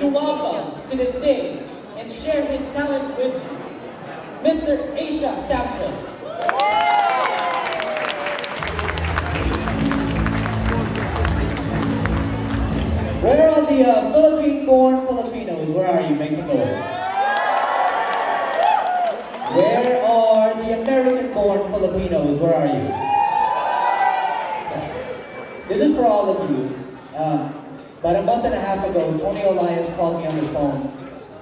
to welcome to the stage and share his talent with you, Mr. Asia Samson. Where are the Philippine-born Filipinos? Where are you? Make some noise. Where are the American-born Filipinos? Where are you? Okay. This is for all of you. About a month and a half ago, Tony Elias called me on the phone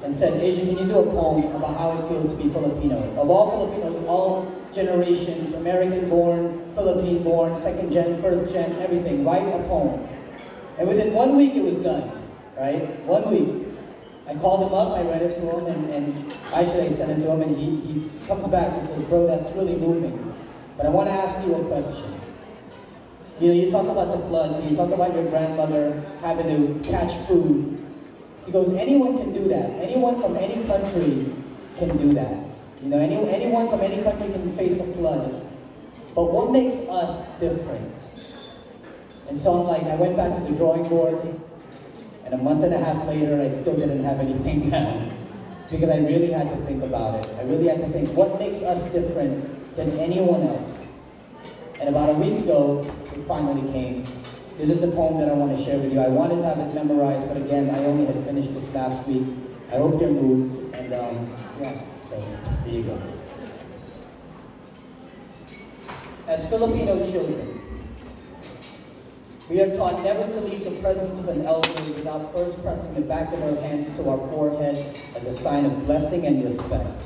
and said, Asia, can you do a poem about how it feels to be Filipino? Of all Filipinos, all generations, American-born, Philippine-born, second gen, first gen, everything, write a poem. And within 1 week, it was done, right? 1 week. I called him up, I read it to him, and actually I sent it to him, and he comes back and says, bro, that's really moving. But I want to ask you a question. You know, you talk about the floods, and you talk about your grandmother having to catch food. He goes, anyone can do that. Anyone from any country can do that. You know, anyone from any country can face a flood. But what makes us different? And so I'm like, I went back to the drawing board, and a month and a half later, I still didn't have anything down. Because I really had to think about it. I really had to think, what makes us different than anyone else? And about a week ago, it finally came. This is the poem that I want to share with you. I wanted to have it memorized, but again, I only had finished this last week. I hope you're moved, and yeah, so here you go. As Filipino children, we are taught never to leave the presence of an elderly without first pressing the back of their hands to our forehead as a sign of blessing and respect.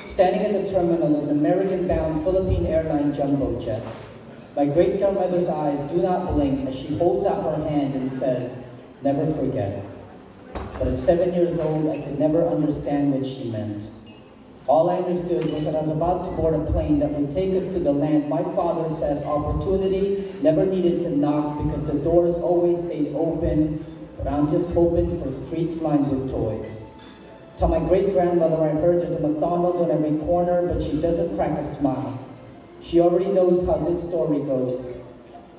Standing at the terminal of an American-bound Philippine airline jumbo jet, my great-grandmother's eyes do not blink as she holds out her hand and says, never forget. But at 7 years old, I could never understand what she meant. All I understood was that I was about to board a plane that would take us to the land my father says opportunity never needed to knock because the doors always stayed open, but I'm just hoping for streets lined with toys. Tell my great-grandmother I heard there's a McDonald's on every corner, but she doesn't crack a smile. She already knows how this story goes.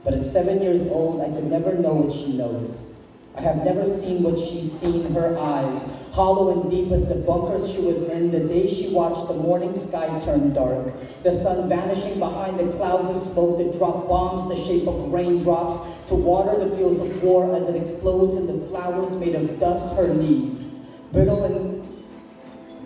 But at 7 years old, I could never know what she knows. I have never seen what she's seen, her eyes, hollow and deep as the bunkers she was in the day she watched the morning sky turn dark, the sun vanishing behind the clouds of smoke that drop bombs the shape of raindrops to water the fields of war as it explodes in the flowers made of dust her knees, brittle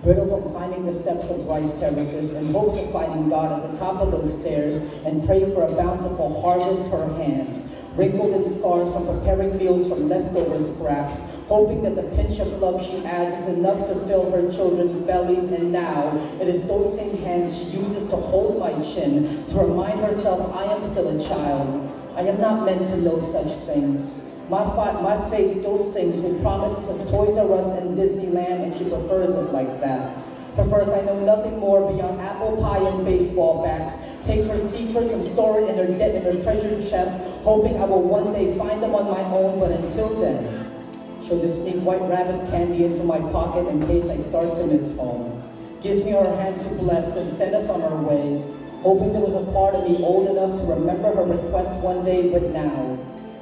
from climbing the steps of rice terraces in hopes of finding God at the top of those stairs and pray for a bountiful harvest her hands, wrinkled in scars from preparing meals from leftover scraps, hoping that the pinch of love she adds is enough to fill her children's bellies, and now it is those same hands she uses to hold my chin, to remind herself I am still a child. I am not meant to know such things. My face still sings with promises of Toys R Us and Disneyland, and she prefers it like that. Prefers I know nothing more beyond apple pie and baseball bats. Take her secrets and store it in her treasured chest, hoping I will one day find them on my own, but until then, she'll just sneak white rabbit candy into my pocket in case I start to miss home. Gives me her hand to bless and send us on our way, hoping there was a part of me old enough to remember her request one day, but now,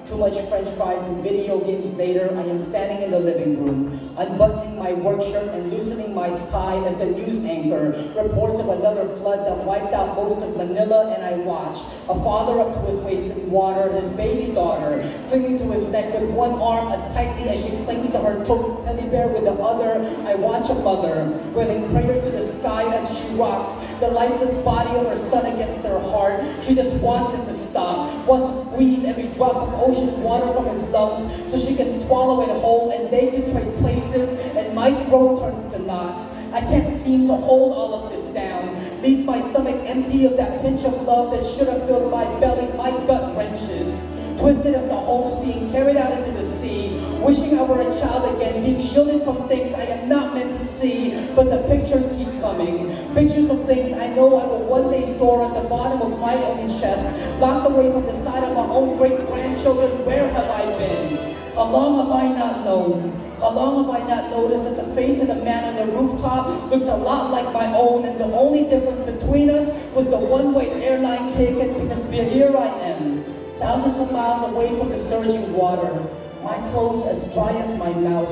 too much French fries and video games later, I am standing in the living room, unbuttoning my work shirt and loosening my tie as the news anchor reports of another flood that wiped out most of Manila, and I watch a father up to his waist in water, his baby daughter clinging to his neck with one arm as tightly as she clings to her teddy bear with the other. I watch a mother wailing prayers to the sky as she rocks the lifeless body of her son against her heart. She just wants it to stop, wants to squeeze every drop of ocean water from his lungs so she can swallow it whole, and they can trade places, and my throat turns to knots. I can't seem to hold all of this down. Leaves my stomach empty of that pinch of love that should have filled my belly. My gut wrenches, twisted as the hopes being carried out into the sea. Wishing I were a child again, being shielded from things I am not meant to see. But the pictures keep coming. Pictures of things I know I will one day store at the bottom of my own chest, locked away from the side of my own great-grandchildren. Where have I been? How long have I not known? How long have I not noticed that the face of the man on the rooftop looks a lot like my own, and the only difference between us was the one-way airline ticket, because here I am, thousands of miles away from the surging water, my clothes as dry as my mouth,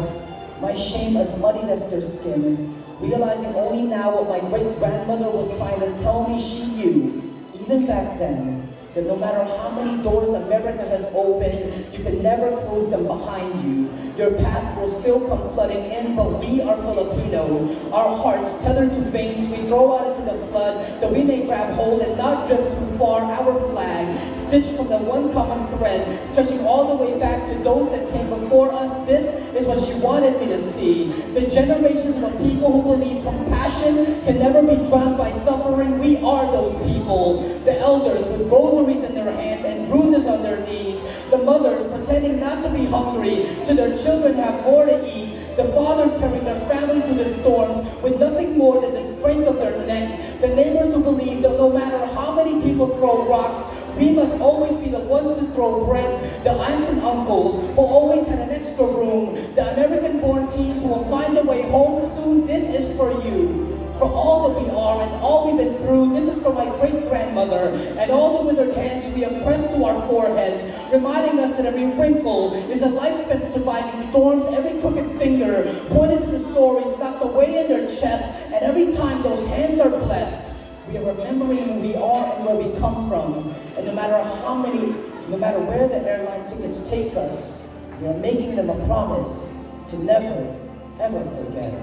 My shame as muddied as their skin, realizing only now what my great-grandmother was trying to tell me she knew, even back then, that no matter how many doors America has opened, you can never close them behind you. Your past will still come flooding in, but we are Filipino. Our hearts tethered to veins we throw out into the flood, that we may grab hold and not drift too far. Our flag, stitched from the one common thread, stretching all the way back to those that came before us. This is what she wanted me to see. The generations of the people who believe compassion can never be drowned by suffering. We are those people. The elders with rosaries in their hands and bruises on their knees. The mothers pretending not to be hungry so their children have more to eat. The fathers carrying their family through the storms with nothing more than the strength of their necks. The neighbors who believe that no matter how many people throw rocks, we must always be the ones to throw bread. The aunts and uncles who always had an extra room. The American-born teens who will find their way home soon. This is for you. For all that we are and all we've been through, this is for my great-grandmother and all the withered hands we have pressed to our foreheads, reminding us that every wrinkle is a life spent surviving storms, every crooked finger pointed to the stories locked away in their chest, and every time those hands are blessed, we are remembering who we are and where we come from, and no matter where the airline tickets take us, we are making them a promise to never, ever forget.